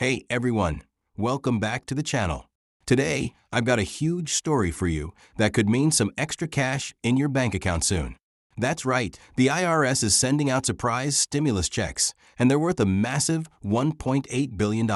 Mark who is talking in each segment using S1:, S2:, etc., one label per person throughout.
S1: Hey everyone, welcome back to the channel. Today, I've got a huge story for you that could mean some extra cash in your bank account soon. That's right, the IRS is sending out surprise stimulus checks, and they're worth a massive $1.8 billion.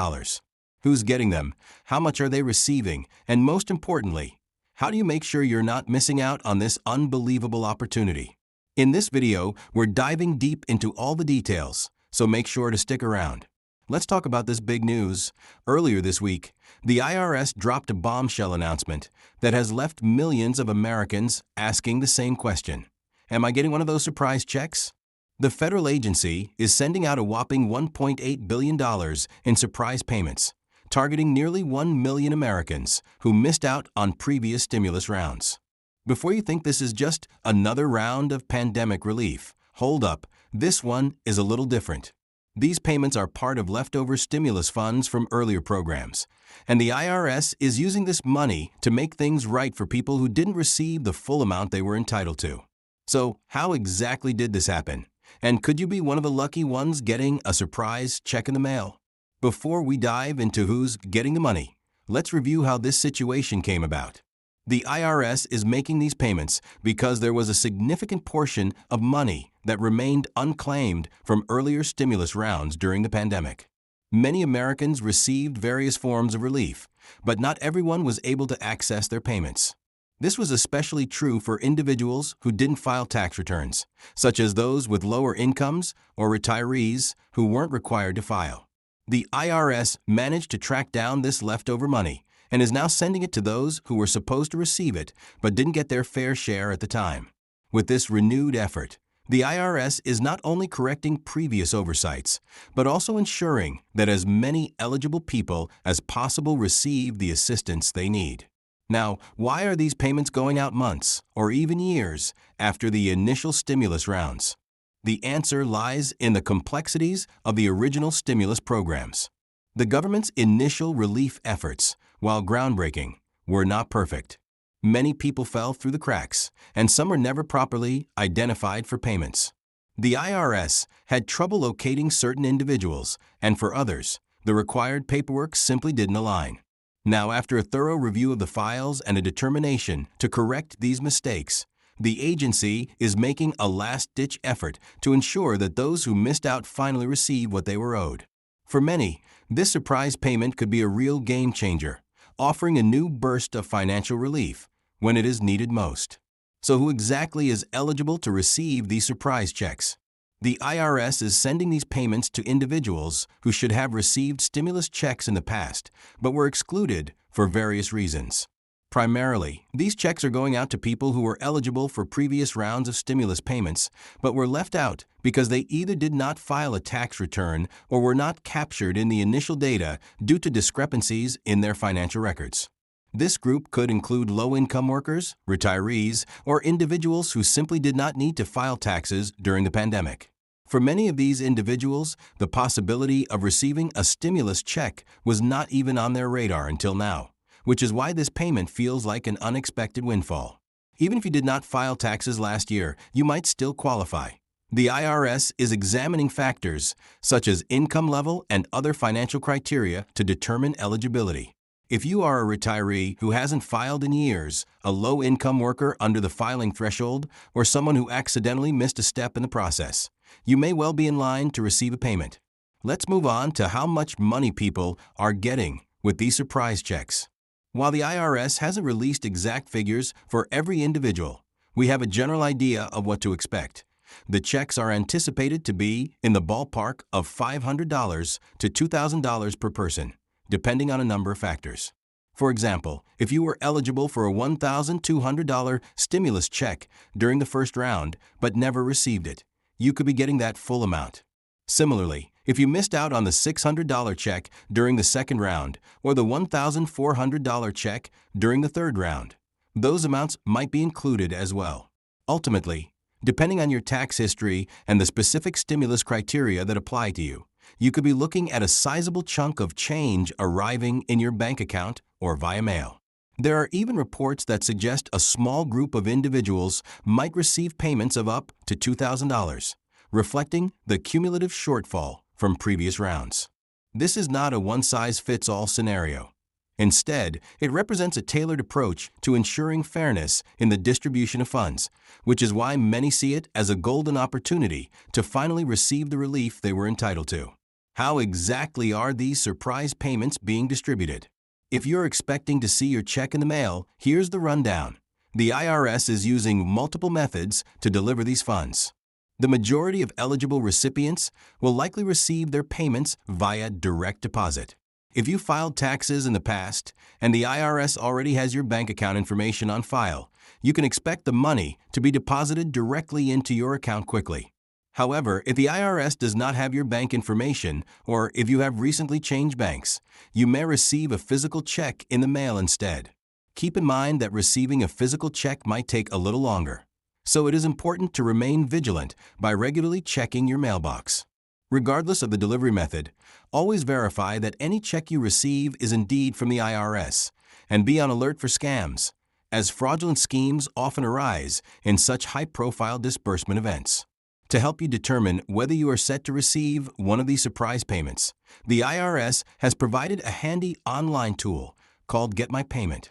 S1: Who's getting them? How much are they receiving? And most importantly, how do you make sure you're not missing out on this unbelievable opportunity? In this video, we're diving deep into all the details, so make sure to stick around. Let's talk about this big news. Earlier this week, the IRS dropped a bombshell announcement that has left millions of Americans asking the same question. Am I getting one of those surprise checks? The federal agency is sending out a whopping $1.8 billion in surprise payments, targeting nearly 1 million Americans who missed out on previous stimulus rounds. Before you think this is just another round of pandemic relief, hold up, this one is a little different. These payments are part of leftover stimulus funds from earlier programs, and the IRS is using this money to make things right for people who didn't receive the full amount they were entitled to. So, how exactly did this happen? And could you be one of the lucky ones getting a surprise check in the mail? Before we dive into who's getting the money, let's review how this situation came about. The IRS is making these payments because there was a significant portion of money that remained unclaimed from earlier stimulus rounds during the pandemic. Many Americans received various forms of relief, but not everyone was able to access their payments. This was especially true for individuals who didn't file tax returns, such as those with lower incomes or retirees who weren't required to file. The IRS managed to track down this leftover money and is now sending it to those who were supposed to receive it but didn't get their fair share at the time. With this renewed effort, the IRS is not only correcting previous oversights, but also ensuring that as many eligible people as possible receive the assistance they need. Now, why are these payments going out months or even years after the initial stimulus rounds? The answer lies in the complexities of the original stimulus programs. The government's initial relief efforts, while groundbreaking, were not perfect. Many people fell through the cracks, and some were never properly identified for payments. The IRS had trouble locating certain individuals, and for others, the required paperwork simply didn't align. Now, after a thorough review of the files and a determination to correct these mistakes, the agency is making a last-ditch effort to ensure that those who missed out finally receive what they were owed. For many, this surprise payment could be a real game changer, offering a new burst of financial relief when it is needed most. So who exactly is eligible to receive these surprise checks? The IRS is sending these payments to individuals who should have received stimulus checks in the past, but were excluded for various reasons. Primarily, these checks are going out to people who were eligible for previous rounds of stimulus payments, but were left out because they either did not file a tax return or were not captured in the initial data due to discrepancies in their financial records. This group could include low-income workers, retirees, or individuals who simply did not need to file taxes during the pandemic. For many of these individuals, the possibility of receiving a stimulus check was not even on their radar until now, which is why this payment feels like an unexpected windfall. Even if you did not file taxes last year, you might still qualify. The IRS is examining factors such as income level and other financial criteria to determine eligibility. If you are a retiree who hasn't filed in years, a low-income worker under the filing threshold, or someone who accidentally missed a step in the process, you may well be in line to receive a payment. Let's move on to how much money people are getting with these surprise checks. While the IRS hasn't released exact figures for every individual, we have a general idea of what to expect. The checks are anticipated to be in the ballpark of $500 to $2,000 per person, depending on a number of factors. For example, if you were eligible for a $1,200 stimulus check during the first round but never received it, you could be getting that full amount. Similarly, if you missed out on the $600 check during the second round or the $1,400 check during the third round, those amounts might be included as well. Ultimately, depending on your tax history and the specific stimulus criteria that apply to you, you could be looking at a sizable chunk of change arriving in your bank account or via mail. There are even reports that suggest a small group of individuals might receive payments of up to $2,000, reflecting the cumulative shortfall from previous rounds. This is not a one-size-fits-all scenario. Instead, it represents a tailored approach to ensuring fairness in the distribution of funds, which is why many see it as a golden opportunity to finally receive the relief they were entitled to. How exactly are these surprise payments being distributed? If you're expecting to see your check in the mail, here's the rundown. The IRS is using multiple methods to deliver these funds. The majority of eligible recipients will likely receive their payments via direct deposit. If you filed taxes in the past and the IRS already has your bank account information on file, you can expect the money to be deposited directly into your account quickly. However, if the IRS does not have your bank information, or if you have recently changed banks, you may receive a physical check in the mail instead. Keep in mind that receiving a physical check might take a little longer, so it is important to remain vigilant by regularly checking your mailbox. Regardless of the delivery method, always verify that any check you receive is indeed from the IRS, and be on alert for scams, as fraudulent schemes often arise in such high-profile disbursement events. To help you determine whether you are set to receive one of these surprise payments, the IRS has provided a handy online tool called Get My Payment.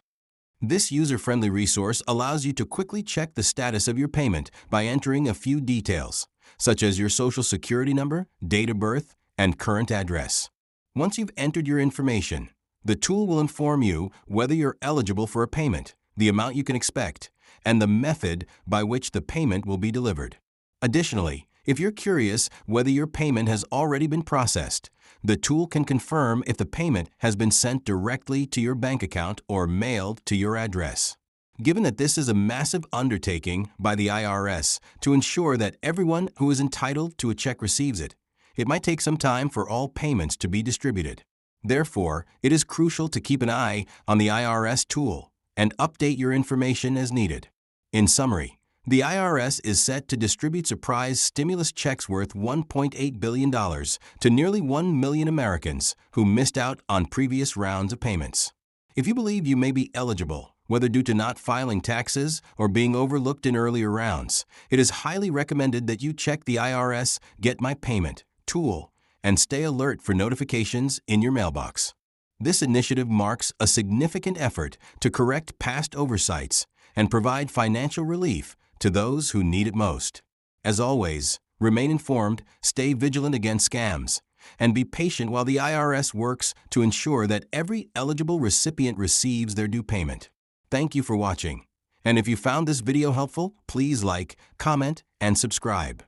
S1: This user-friendly resource allows you to quickly check the status of your payment by entering a few details, such as your social security number, date of birth, and current address. Once you've entered your information, the tool will inform you whether you're eligible for a payment, the amount you can expect, and the method by which the payment will be delivered. Additionally, if you're curious whether your payment has already been processed, the tool can confirm if the payment has been sent directly to your bank account or mailed to your address. Given that this is a massive undertaking by the IRS to ensure that everyone who is entitled to a check receives it, it might take some time for all payments to be distributed. Therefore, it is crucial to keep an eye on the IRS tool and update your information as needed. In summary, the IRS is set to distribute surprise stimulus checks worth $1.8 billion to nearly 1 million Americans who missed out on previous rounds of payments. If you believe you may be eligible, whether due to not filing taxes or being overlooked in earlier rounds, it is highly recommended that you check the IRS Get My Payment tool and stay alert for notifications in your mailbox. This initiative marks a significant effort to correct past oversights and provide financial relief to those who need it most. As always, remain informed, stay vigilant against scams, and be patient while the IRS works to ensure that every eligible recipient receives their due payment. Thank you for watching, and if you found this video helpful, please like, comment, and subscribe.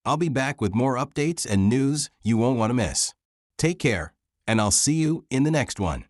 S1: I'll be back with more updates and news you won't want to miss. Take care, and I'll see you in the next one.